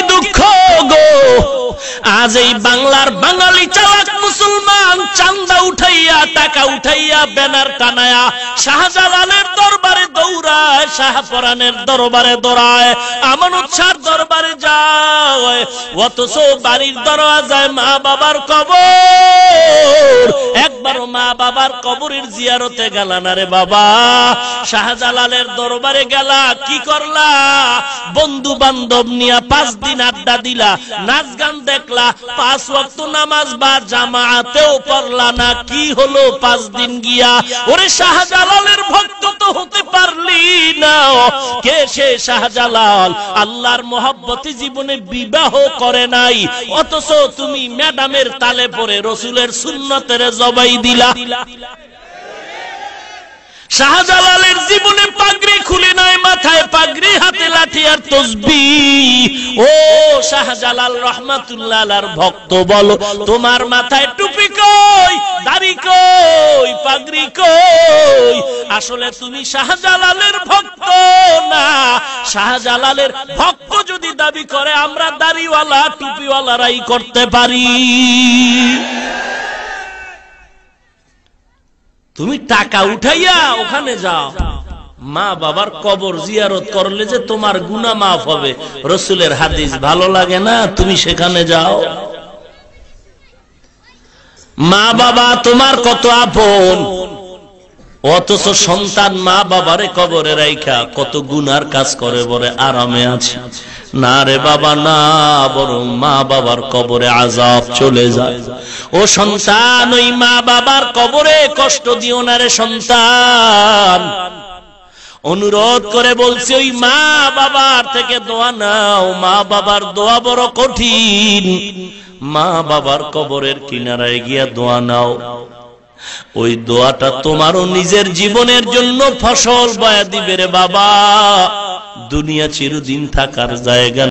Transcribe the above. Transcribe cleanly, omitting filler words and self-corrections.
দুঃখ গো, আজ এই বাংলার বাঙালি চালাক মুসলমান চান্দা উঠাইয়া টাকা উঠাইয়া ব্যানার টানায়া শাহজালালের দরবারে দৌড়ায়, শাহপরানের দরবারে দৌড়ায়, আমানত শাহর দরবারে যায়, অথচ বাড়ির দরওয়াজায় মা বাবার কবর, একবারও মা বাবার কবরের জিয়ারতে গেল না রে বাবা। শাহজালালের দরবারে গেলা, কি করলা? বন্ধু বান্ধব নিয়া 5 দিন আড্ডা দিলা, নাচ গান দেখলা, 5 ওয়াক্ত নামাজ বা জামাতেও পড়লা না। কি হলো 5 দিন গিয়া? ওরে শাহজালালের ভক্ত তো হতে পারলি না। কে সে শাহজালাল? আল্লাহর মহব্বতে জীবনে বিবাহ করে নাই, অথচ তুমি ম্যাডামের তালে পড়ে রসুলের সুন্নতের জবাই দিলা। শাহজালালের জীবনে পাগড়ি খুলে নাই, মাথায় পাগড়ি, হাতে লাঠি আর তসবিহ। ও শাহজালাল রহমাতুল্লাহ আলাইহির ভক্ত বলো, তোমার মাথায় টুপি কই, দাড়ি কই, পাগড়ি কই? আসলে তুমি শাহজালালের ভক্ত না। শাহজালালের ভক্ত যদি দাবি করে, আমরা দাড়িওয়ালা টুপিওয়ালারাই করতে পারি। তুমি টাকা উঠাইয়া ওখানে যাও, মা বাবার কবর জিয়ারত করলে যে তোমার গুনাহ মাফ হবে, রসুলের হাদিস ভালো লাগে না? তুমি সেখানে যাও। মা বাবা তোমার কত আপন, অথচ সন্তান মা বাবারে কবরে রাইখা কত গুনার কাজ করে, বলে আরামে আছে। না রে বাবা না, বরং মা বাবার কবরে আযাব চলে যায়। ও সন্তান, ওই মা বাবার কবরে কষ্ট দিও না রে সন্তান। অনুরোধ করে বলছি, ওই মা বাবার থেকে দোয়া নাও। মা বাবার দোয়া বড় কঠিন। মা বাবার কবরের কিনারায় গিয়া দোয়া নাও। ওই দোয়াটা তোমারও নিজের জীবনের জন্য ফসল বয়া দিবে রে বাবা। দুনিয়া চিরদিন থাকার জায়গা।